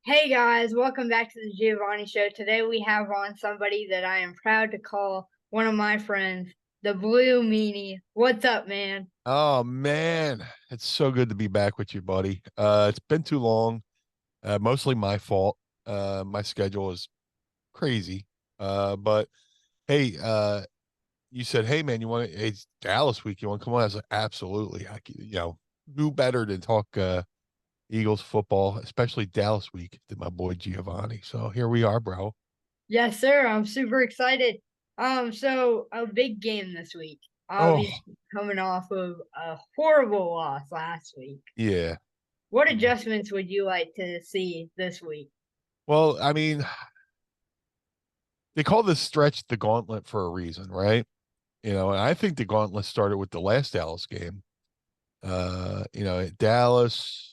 Hey guys, welcome back to the Giovanni Show. Today we have on somebody that I am proud to call one of my friends, the Blue Meanie. What's up, man? Oh man, it's so good to be back with you, buddy. It's been too long. Mostly my fault. My schedule is crazy. But hey, you said, hey man, it's Dallas week. You want to come on? I was like, absolutely. Who better to talk Eagles football, especially Dallas week, than my boy Giovanni. So here we are, bro. Yes, sir. I'm super excited. So a big game this week. Oh Obviously coming off of a horrible loss last week. yeah. What adjustments would you like to see this week? Well, I mean, they call this stretch the gauntlet for a reason, right? And I think the gauntlet started with the last Dallas game. Dallas,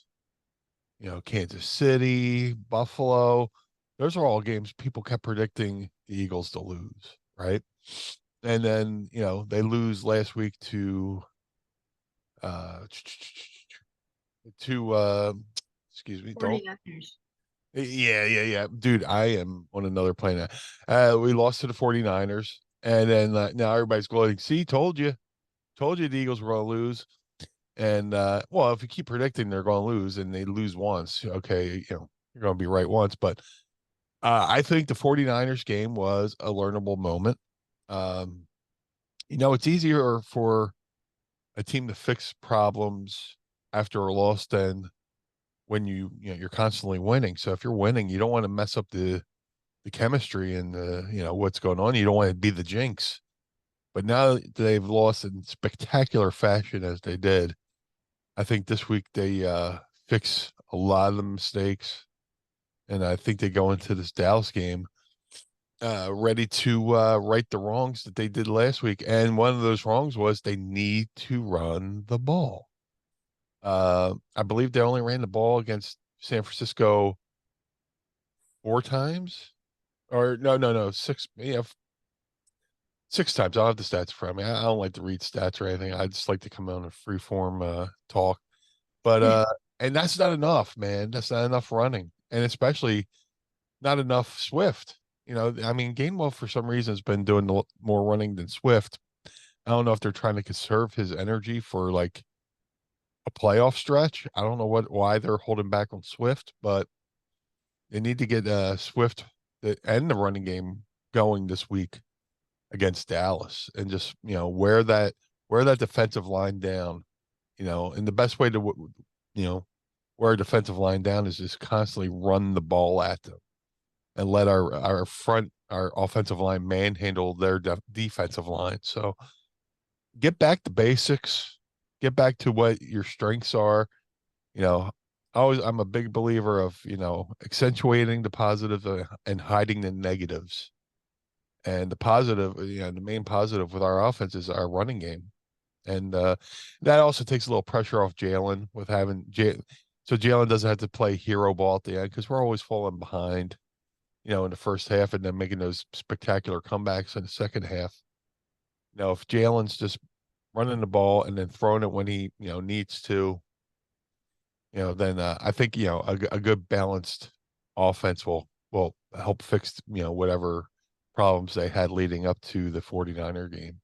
Kansas City, Buffalo. Those are all games people kept predicting the Eagles to lose, right? And then, they lose last week uh to excuse me, don't 49ers. yeah. Dude, I am on another planet. We lost to the 49ers, and then now everybody's gloating. See, told you the Eagles were going to lose. And well, if you keep predicting they're going to lose and they lose once, okay, you're going to be right once. But I think the 49ers game was a learnable moment. Um, it's easier for a team to fix problems after a loss than when you're constantly winning. So if you're winning, you don't want to mess up the chemistry and what's going on. You don't want to be the jinx. But now that they've lost in spectacular fashion as they did, I think this week they fix a lot of the mistakes, and I think they go into this Dallas game ready to right the wrongs that they did last week. And one of those wrongs was they need to run the ball. I believe they only ran the ball against San Francisco four times, or no, six. Yeah, six times. I'll have the stats for me. I don't like to read stats or anything. I just like to come on a free form talk. But and that's not enough, man. That's not enough running. And especially not enough Swift. I mean, Gainwell for some reason has been doing more running than Swift. I don't know if they're trying to conserve his energy for like a playoff stretch. I don't know why they're holding back on Swift, but they need to get Swift and the running game going this week against Dallas and just, wear that defensive line down, and the best way to wear a defensive line down is just constantly run the ball at them and let our offensive line manhandle their defensive line. So get back to basics, get back to what your strengths are. You know, I'm a big believer of, accentuating the positive and hiding the negatives. And the positive, the main positive with our offense is our running game. And that also takes a little pressure off Jalen with having so Jalen doesn't have to play hero ball at the end because we're always falling behind, in the first half and then making those spectacular comebacks in the second half. If Jalen's just running the ball and then throwing it when he, needs to, then I think, a good balanced offense will help fix, whatever problems they had leading up to the 49er game.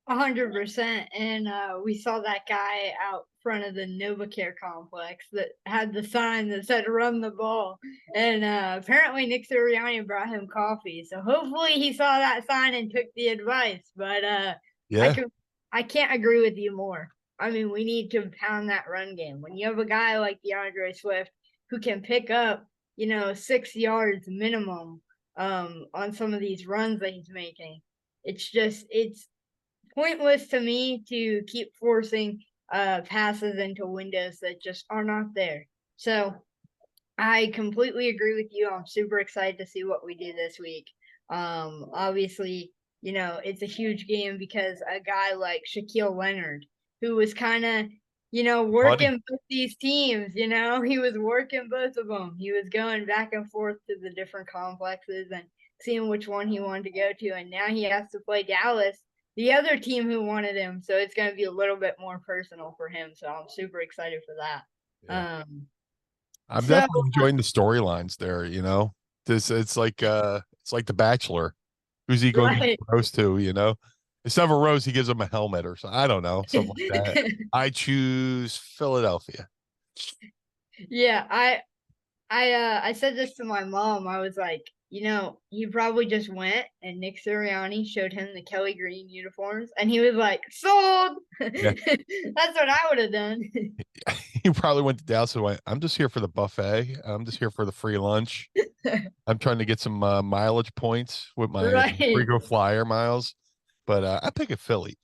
100%. And we saw that guy out front of the NovaCare complex that had the sign that said run the ball. And apparently Nick Sirianni brought him coffee. So hopefully he saw that sign and took the advice. But I Yeah. can I can't agree with you more. I mean, we need to pound that run game. When you have a guy like DeAndre Swift who can pick up, 6 yards minimum on some of these runs that he's making, it's pointless to me to keep forcing passes into windows that just are not there. So I completely agree with you. I'm super excited to see what we do this week. Obviously, it's a huge game because a guy like Shaquille Leonard, who was kind of, Money. working both these teams, he was working both of them. He was going back and forth to the different complexes and seeing which one he wanted to go to. And now he has to play Dallas, the other team who wanted him. So it's going to be a little bit more personal for him. So I'm super excited for that. Yeah. I'm So definitely enjoying the storylines there, you know. This it's like The Bachelor. Who's he going to right. propose to, you know? Instead of a rose, he gives him a helmet or something. I don't know, something like that. I choose Philadelphia. Yeah, I said this to my mom. I was like, he probably just went and Nick Sirianni showed him the Kelly Green uniforms, and he was like, sold. That's Yeah. what I would have done. He probably went to Dallas and went, I'm just here for the buffet. I'm just here for the free lunch. I'm trying to get some mileage points with my Right, Freego Flyer miles. But I pick a Philly.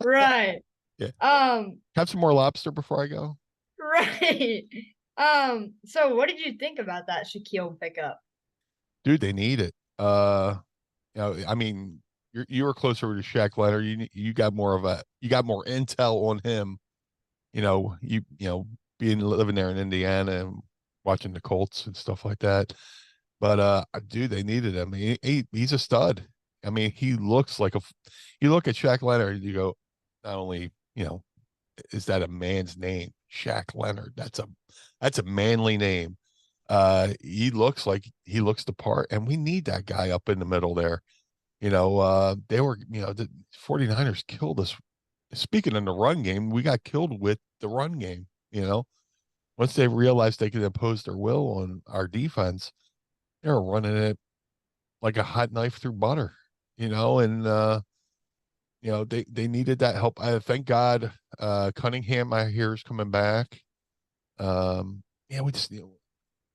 right. Yeah. Um, Have some more lobster before I go. right. So what did you think about that Shaquille pickup? Dude, they need it. I mean, you were closer to Shaq Leonard. You got more intel on him. Being living there in Indiana and watching the Colts and stuff like that. But dude, they needed him. He's a stud. I mean, he looks like you look at Shaq Leonard, you go, not only, is that a man's name? Shaq Leonard. That's a manly name. He looks the part, and we need that guy up in the middle there. The 49ers killed us. Speaking in the run game, we got killed with the run game, Once they realized they could impose their will on our defense, they were running it like a hot knife through butter, and they needed that help. I thank God Cunningham, I hear, is coming back. Yeah,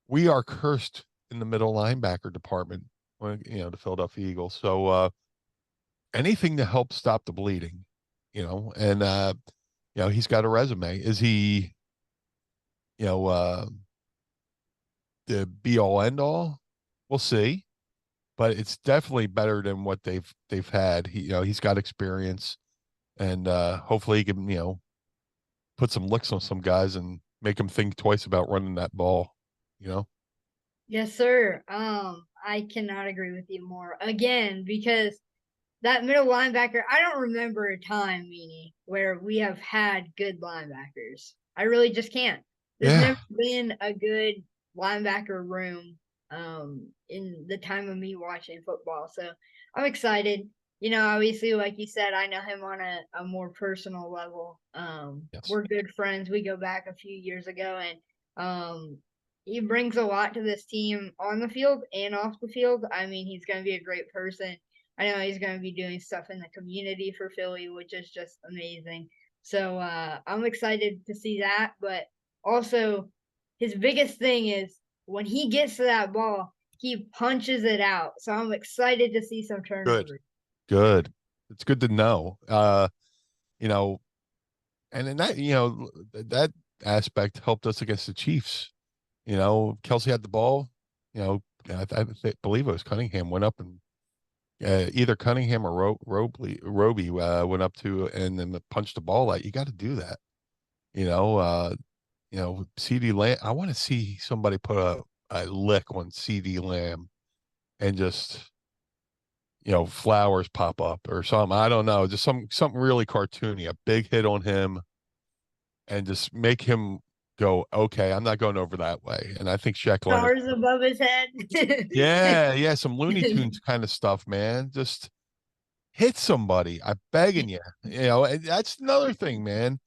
we are cursed in the middle linebacker department when the Philadelphia Eagles. So anything to help stop the bleeding, and he's got a resume. Is he, you know, the be all end all? We'll see. But it's definitely better than what they've had. He's got experience, and hopefully he can, put some licks on some guys and make them think twice about running that ball, you know? Yes, sir. I cannot agree with you more again because that middle linebacker, I don't remember a time, Meanie, where we have had good linebackers. I really just can't. There's Yeah. never been a good linebacker room in the time of me watching football. So I'm excited. Obviously, like you said, I know him on a more personal level. Yes. We're good friends. We go back a few years ago, and he brings a lot to this team on the field and off the field. I mean, he's going to be a great person. I know he's going to be doing stuff in the community for Philly, which is just amazing. So I'm excited to see that. But also, his biggest thing is when he gets to that ball, he punches it out. So I'm excited to see some Good. turnovers. Good. It's good to know. You know, and then that aspect helped us against the Chiefs. Kelsey had the ball. I believe it was Cunningham went up and either Cunningham or Roby went up to and then punched the ball out. You got to do that. You know, uh, CD Lamb. I want to see somebody put a lick on CD Lamb and just flowers pop up or something. I don't know, just something really cartoony. A big hit on him and just make him go, okay, I'm not going over that way. And I think Shaq Leonard. Stars above his head. Yeah, yeah, some Looney Tunes kind of stuff, man. Just hit somebody. I'm begging you. And that's another thing, man.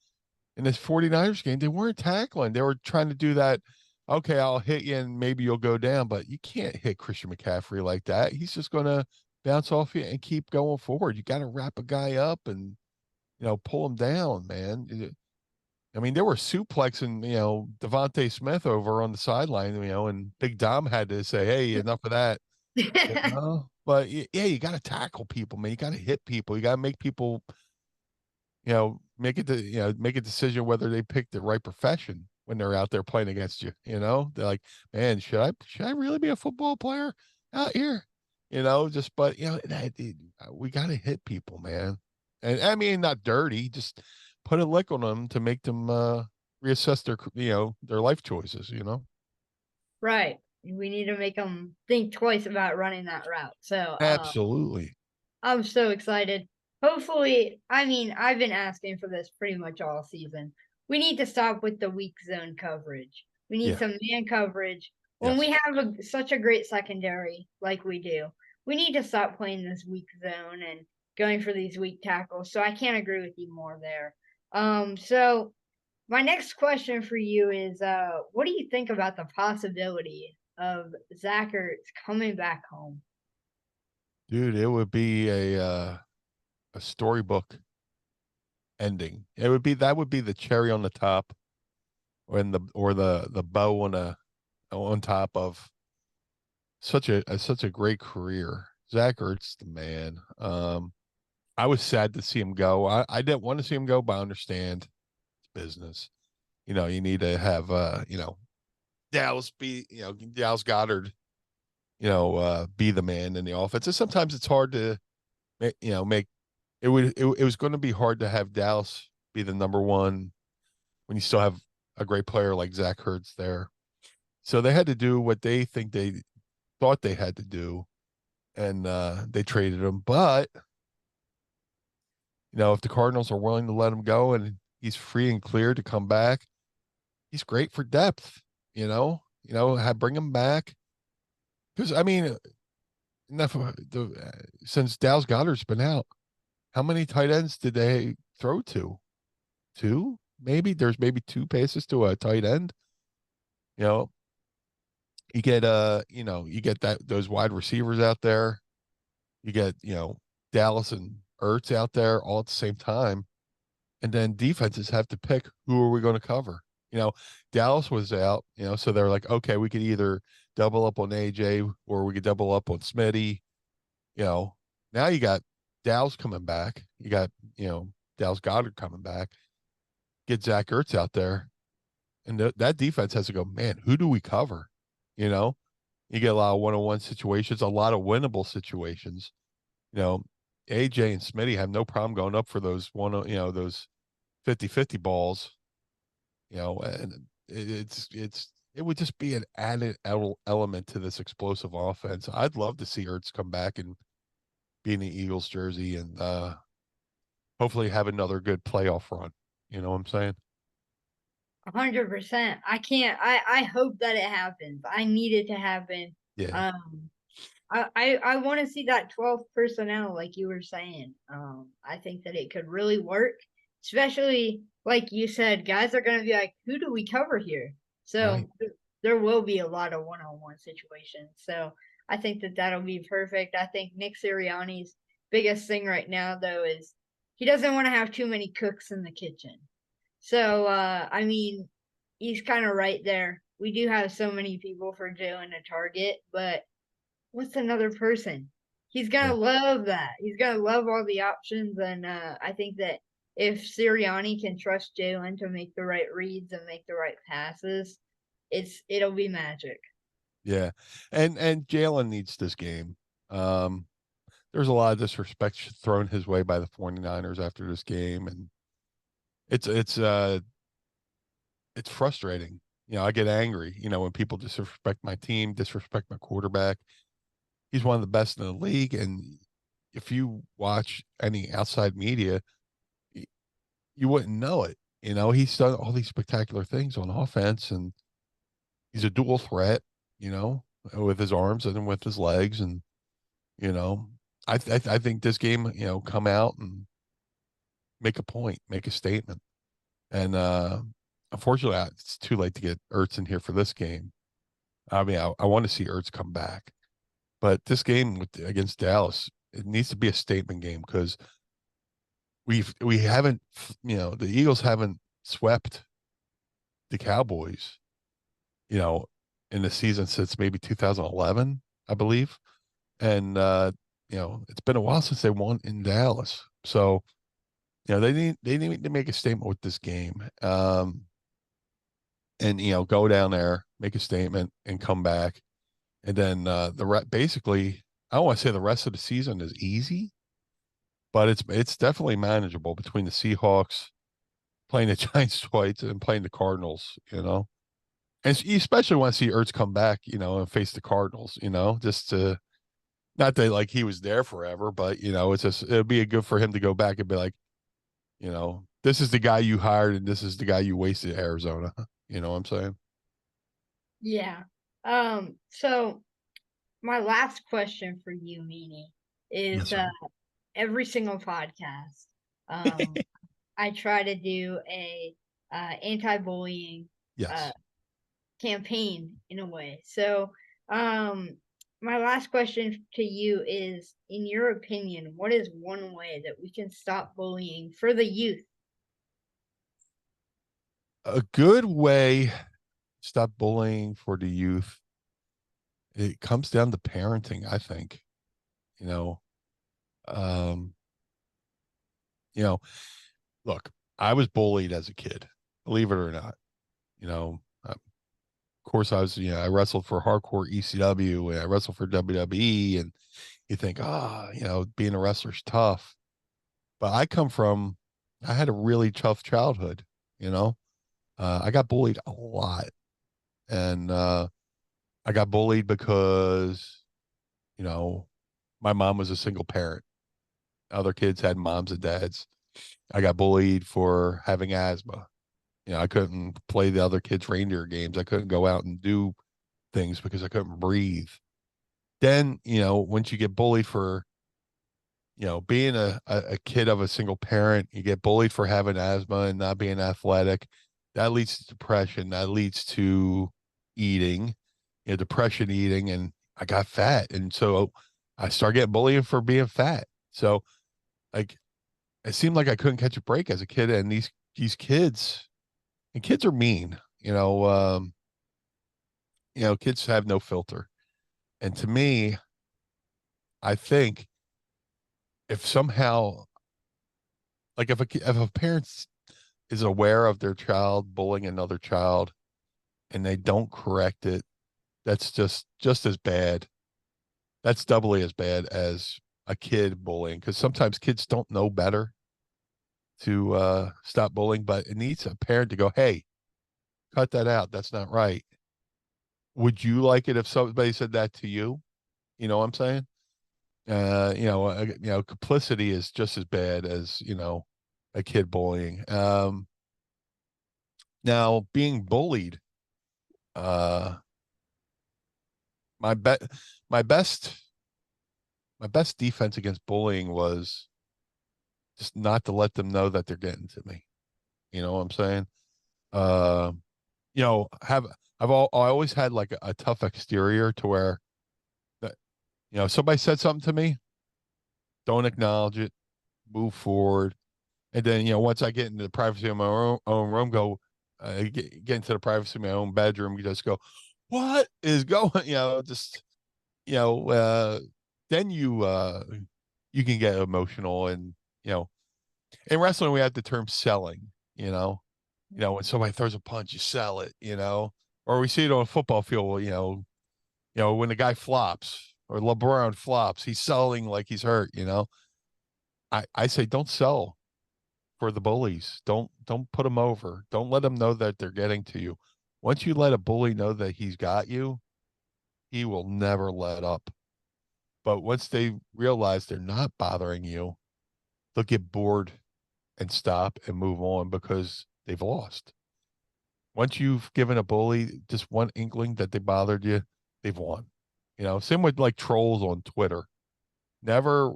In this 49ers game, they weren't tackling. They were trying to do that. Okay, I'll hit you and maybe you'll go down, but you can't hit Christian McCaffrey like that. He's just going to bounce off you and keep going forward. You got to wrap a guy up and, pull him down, man. I mean, they were suplexing, Devontae Smith over on the sideline, and Big Dom had to say, hey, enough of that. But yeah, you got to tackle people, man. You got to hit people. You got to make people, make a decision whether they pick the right profession when they're out there playing against you. They're like, man, should I really be a football player out here? But we got to hit people, man. And I mean, not dirty, just put a lick on them to make them reassess their life choices. Right. We need to make them think twice about running that route. So Absolutely. I'm so excited. Hopefully, I mean, I've been asking for this pretty much all season. We need to stop with the weak zone coverage. We need Yeah. some man coverage. When Yes. we have such a great secondary like we do, we need to stop playing this weak zone and going for these weak tackles. So I can't agree with you more there. So my next question for you is, what do you think about the possibility of Zach Ertz coming back home? Dude, it would be a storybook ending. It would be that would be the cherry on the top, or the bow on top of such a great career. Zach Ertz, the man. I was sad to see him go. I didn't want to see him go, but I understand it's business. You need to have Dallas Goddard, be the man in the offense. And sometimes it's hard to make it was going to be hard to have Dallas be the number one when you still have a great player like Zach Ertz there. So they had to do what they thought they had to do, and they traded him. But if the Cardinals are willing to let him go and he's free and clear to come back, he's great for depth. Bring him back because I mean, enough since Dallas Goddard's been out, how many tight ends did they throw to? Two, maybe. There's maybe two passes to a tight end. You know, you get those wide receivers out there. You get Dallas and Ertz out there all at the same time, and then defenses have to pick who are we going to cover. Dallas was out. So they're like, okay, we could either double up on AJ or we could double up on Smitty. Now you got Dallas coming back. You got Dallas Goddard coming back. Get Zach Ertz out there, and that defense has to go. Man, who do we cover? You know, you get a lot of one-on-one situations, a lot of winnable situations. AJ and Smitty have no problem going up for those those 50-50 balls. And it would just be an added element to this explosive offense. I'd love to see Ertz come back and be in the Eagles jersey and hopefully have another good playoff run. You know what I'm saying? 100%. I hope that it happens. I need it to happen. Yeah. I want to see that 12th personnel, like you were saying. I think that it could really work, especially like you said, guys are going to be like, who do we cover here? So Right. there will be a lot of one-on-one situations. So I think that that'll be perfect. I think Nick Sirianni's biggest thing right now, though, is he doesn't want to have too many cooks in the kitchen. So, I mean, he's kind of right there. We do have so many people for Joe and a target, but what's another person? He's gonna Yeah. love that. He's gonna love all the options, and I think that if Sirianni can trust Jalen to make the right reads and make the right passes, it'll be magic. Yeah. And Jalen needs this game. There's a lot of disrespect thrown his way by the 49ers after this game, and it's frustrating. I get angry, when people disrespect my team, disrespect my quarterback. He's one of the best in the league, and if you watch any outside media, you wouldn't know it. He's done all these spectacular things on offense, and he's a dual threat, with his arms and with his legs, and you know, I think this game, come out and make a point, make a statement, and unfortunately, it's too late to get Ertz in here for this game. I mean, I want to see Ertz come back, but this game against Dallas, it needs to be a statement game because we haven't, the Eagles haven't swept the Cowboys, you know, in the season since maybe 2011, I believe, and it's been a while since they won in Dallas, so they need to make a statement with this game. And go down there, make a statement, and come back. And then basically, I don't want to say the rest of the season is easy, but it's definitely manageable between the Seahawks, playing the Giants twice, and playing the Cardinals. And you especially want to see Ertz come back, and face the Cardinals. Just to not that like he was there forever, but it's just it'd be good for him to go back and be like, this is the guy you hired, and this is the guy you wasted at Arizona. You know what I'm saying? Yeah. So my last question for you, Meanie, Yes, is sir. every single podcast, um, I try to do a anti-bullying uh Yes. campaign in a way. So, um, my last question to you is, in your opinion, what is one way that we can stop bullying for the youth? A good way to stop bullying for the youth, it comes down to parenting, I think. You know, um, you know, look, I was bullied as a kid, believe it or not. You know, of course, I wrestled for hardcore ECW and I wrestled for WWE. And you think, being a wrestler's tough. But I had a really tough childhood, you know. I got bullied a lot. And I got bullied because, you know, my mom was a single parent. Other kids had moms and dads. I got bullied for having asthma. I couldn't play the other kids' reindeer games. I couldn't go out and do things because I couldn't breathe. Then, once you get bullied for, being a kid of a single parent, you get bullied for having asthma and not being athletic. That leads to depression. That leads to eating, depression eating. And I got fat. And so I started getting bullied for being fat. So, like, it seemed like I couldn't catch a break as a kid. And these kids, and kids are mean, kids have no filter. And to me, I think if somehow, like, if a parent is aware of their child bullying another child and they don't correct it, that's just as bad. That's doubly as bad as a kid bullying, because sometimes kids don't know better to stop bullying, but it needs a parent to go, hey, cut that out. That's not right. Would you like it if somebody said that to you? You know what I'm saying? Complicity is just as bad as, a kid bullying. Now being bullied, uh, my bet, my best, my best defense against bullying was just not to let them know that they're getting to me. You know what I'm saying? Uh, have I always had like a tough exterior to where that, somebody said something to me, don't acknowledge it, move forward. And then, once I get into the privacy of my own room, get into the privacy of my own bedroom, you just go, what is going, just, you know, uh, then you can get emotional. And, in wrestling, we have the term selling, when somebody throws a punch, you sell it, or we see it on a football field, when the guy flops or LeBron flops, he's selling like he's hurt, I say, don't sell for the bullies. Don't put them over. Don't let them know that they're getting to you. Once you let a bully know that he's got you, he will never let up. But once they realize they're not bothering you, they'll get bored and stop and move on because they've lost. Once you've given a bully just one inkling that they bothered you, they've won. Same with like trolls on Twitter. Never,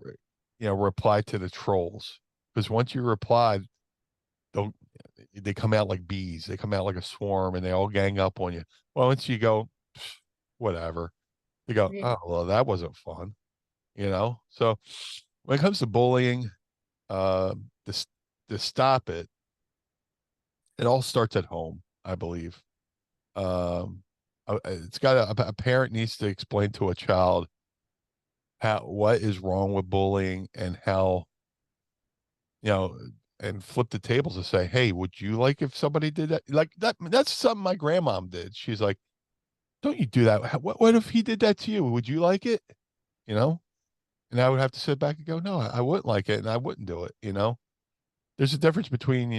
reply to the trolls, because once you reply, they'll they come out like bees. They come out like a swarm and they all gang up on you. Well, once you go, whatever, you go, Yeah. oh, well, that wasn't fun, So when it comes to bullying, uh, to, to stop it, it all starts at home, I believe. Um, it's got a parent needs to explain to a child what is wrong with bullying and how, you know, and flip the tables and say, hey, would you like if somebody did that? Like that's something my grandmom did. She's like, don't you do that. What if he did that to you? Would you like it? You know? And I would have to sit back and go, no, I wouldn't like it and I wouldn't do it. There's a difference between,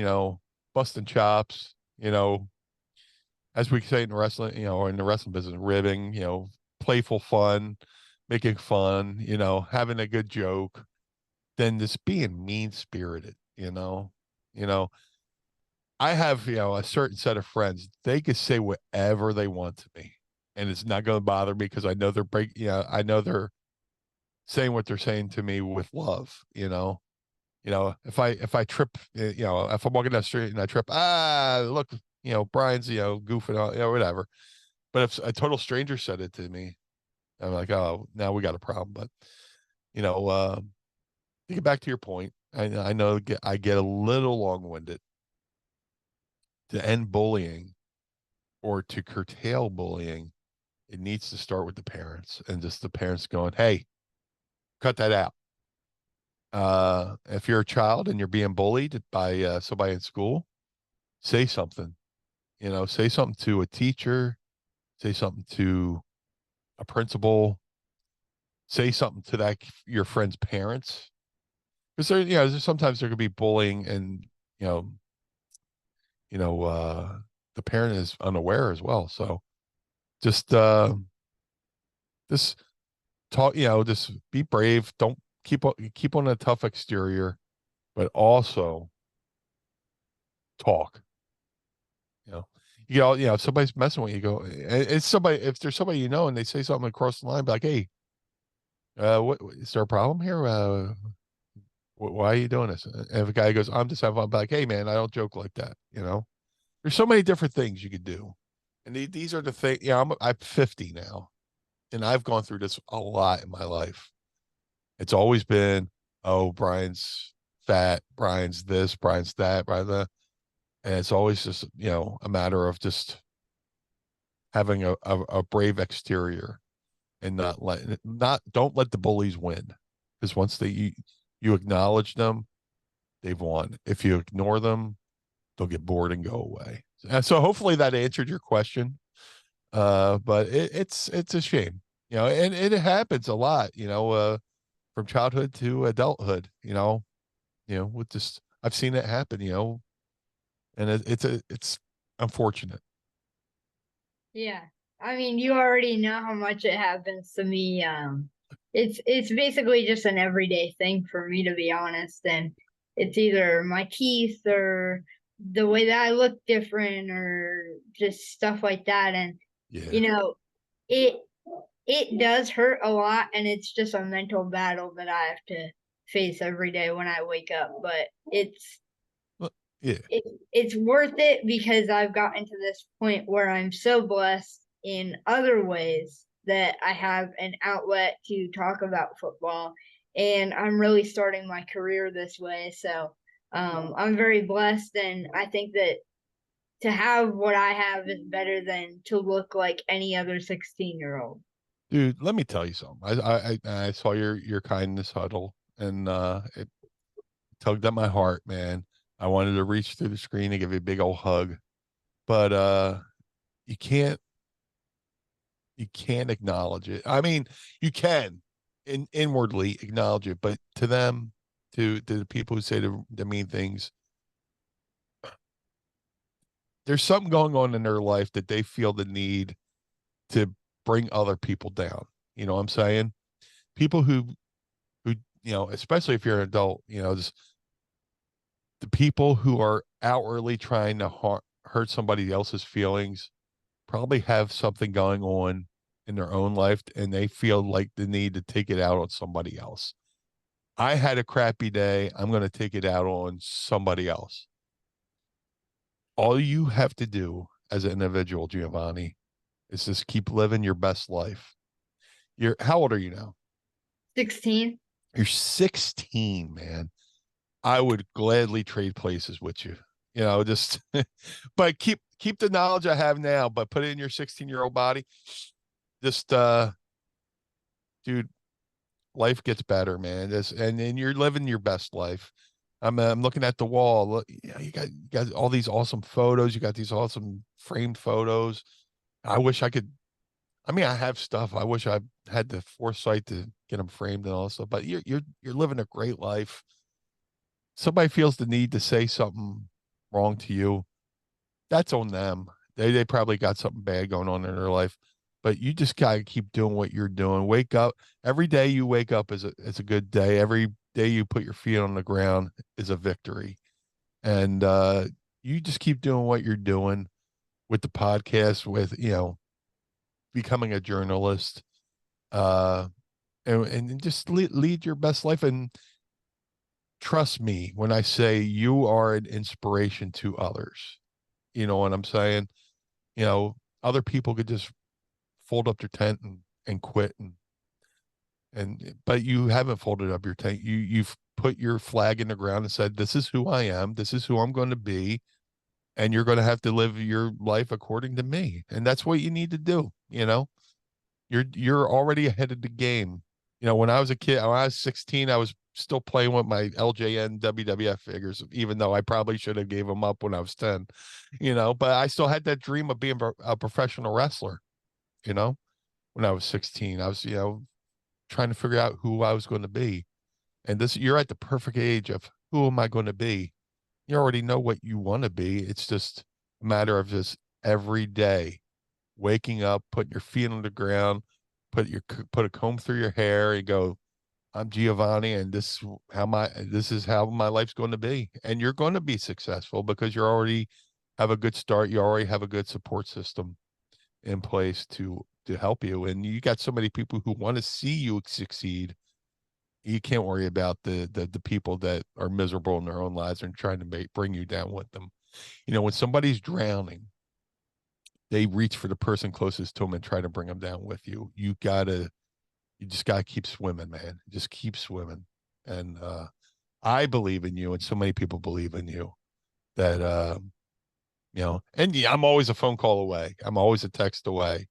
busting chops, as we say in wrestling, or in the wrestling business, ribbing, playful fun, making fun, having a good joke, than just being mean spirited. You know, I have, a certain set of friends. They could say whatever they want to me. and it's not going to bother me because I know I know they're saying what they're saying to me with love. If I trip, if I'm walking down the street and I trip, look, Brian's, goofing out, whatever. But if a total stranger said it to me, I'm like, oh, now we got a problem. But you know, uh, to get back to your point, I know I get a little long-winded. To end bullying or to curtail bullying, it needs to start with the parents and just the parents going, hey, cut that out. If you're a child and you're being bullied by somebody in school, say something. Say something to a teacher, say something to a principal, say something to your friend's parents. Because sometimes there could be bullying and you know, the parent is unaware as well. So just just talk, just be brave. Don't keep on a tough exterior, but also talk. You know, if somebody's messing with you, go. It's somebody. If there's somebody and they say something across the line, be like, "Hey, what is there a problem here? Why are you doing this?" And if a guy goes, "I'm just having fun," be like, "Hey, man, I don't joke like that." There's so many different things you could do, and these are the things. Yeah, I'm 50 now, and I've gone through this a lot in my life. It's always been, oh, Brian's fat, Brian's this, Brian's that, Brian that. And it's always just, a matter of just having a brave exterior and don't let the bullies win. Because once you acknowledge them, they've won. If you ignore them, they'll get bored and go away. And so hopefully that answered your question. But it's a shame, and it happens a lot, from childhood to adulthood, with this, I've seen it happen, and it's unfortunate. Yeah. I mean, you already know how much it happens to me. It's basically just an everyday thing for me, to be honest. And it's either my teeth or the way that I look different or just stuff like that. And you Yeah. know, it it does hurt a lot, and it's just a mental battle that I have to face every day when I wake up. But Well, yeah. it's worth it because I've gotten to this point where I'm so blessed in other ways that I have an outlet to talk about football, and I'm really starting my career this way. So I'm very blessed, and I think that to have what I have is better than to look like any other 16-year-old. Dude, let me tell you something. I saw your kindness huddle, and it tugged at my heart, man. I wanted to reach through the screen and give you a big old hug, but you can't you can't acknowledge it. I mean, you can inwardly acknowledge it, but to them, to the people who say the mean things, there's something going on in their life that they feel the need to bring other people down. You know what I'm saying? People who especially if you're an adult, just the people who are outwardly trying to hurt somebody else's feelings probably have something going on in their own life and they feel like the need to take it out on somebody else. I had a crappy day. I'm going to take it out on somebody else. All you have to do as an individual, Giovanni, is just keep living your best life. How old are you now? 16. You're 16, man. I would gladly trade places with you. Just but keep the knowledge I have now, but put it in your 16-year-old body. Just dude, life gets better, man. And you're living your best life. I'm looking at the wall. Look, you got all these awesome photos. You got these awesome framed photos. I wish I could. I mean, I have stuff. I wish I had the foresight to get them framed and all that stuff. But you're living a great life. Somebody feels the need to say something wrong to you, that's on them. They probably got something bad going on in their life, but you just gotta keep doing what you're doing. Wake up every day. You wake up is a good day. Every day you put your feet on the ground is a victory, and you just keep doing what you're doing with the podcast. With becoming a journalist, and just lead your best life. And trust me when I say you are an inspiration to others. You know what I'm saying? You know, other people could just fold up their tent and quit, but you haven't folded up your tent. You've put your flag in the ground and said, this is who I am, this is who I'm going to be, and you're going to have to live your life according to me. And that's what you need to do. You know, you're already ahead of the game. You know, when I was a kid, when I was 16, I was still playing with my LJN WWF figures, even though I probably should have gave them up when I was 10, you know, but I still had that dream of being a professional wrestler, you know, when I was 16. I was, you know, trying to figure out who I was going to be. And you're at the perfect age of who am I going to be? You already know what you want to be. It's just a matter of just every day waking up, putting your feet on the ground, put a comb through your hair and go, I'm Giovanni, and this is how my life's going to be. And you're going to be successful because you already have a good start. You already have a good support system in place to help you. And you got so many people who want to see you succeed. You can't worry about the people that are miserable in their own lives and trying to bring you down with them. You know, when somebody's drowning, they reach for the person closest to them and try to bring them down with you. You just gotta keep swimming, man. Just keep swimming. And I believe in you, and so many people believe in you that you know, and yeah, I'm always a phone call away. I'm always a text away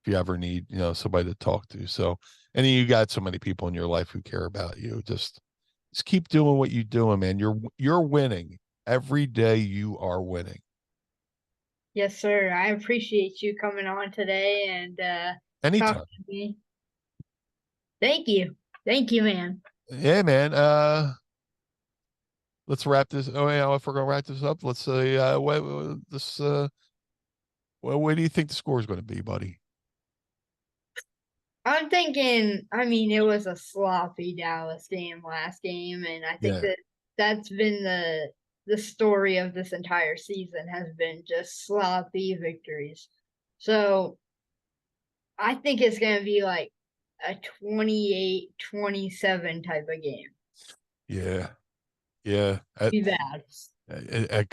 if you ever need, you know, somebody to talk to. So, and you got so many people in your life who care about you. Just keep doing what you're doing, man. You're winning. Every day you are winning. Yes, sir. I appreciate you coming on today and talking Anytime. to me. Thank you. Thank you, man. Yeah, man. Let's wrap this. Oh, yeah, if we're gonna wrap this up, let's say what do you think the score is going to be, buddy? I'm thinking, I mean, it was a sloppy Dallas game last game, and I think Yeah. that that's been the story of this entire season has been just sloppy victories. So I think it's going to be like a 28-27 type of game. Yeah. Yeah. Be bad. I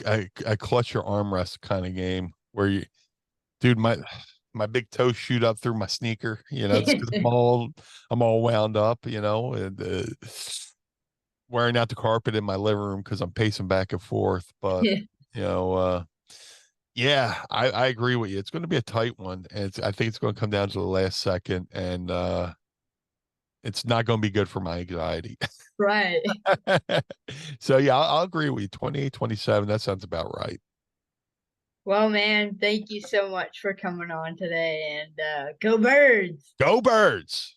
clutch your armrest kind of game where dude, my big toe shoot up through my sneaker, you know, just because I'm all wound up, you know, and wearing out the carpet in my living room because I'm pacing back and forth. But you know, yeah, I agree with you. It's going to be a tight one, and I think it's going to come down to the last second, and it's not going to be good for my anxiety. Right. So yeah, I'll agree with you. 28-27. That sounds about right. Well, man, thank you so much for coming on today, and go Birds. Go Birds.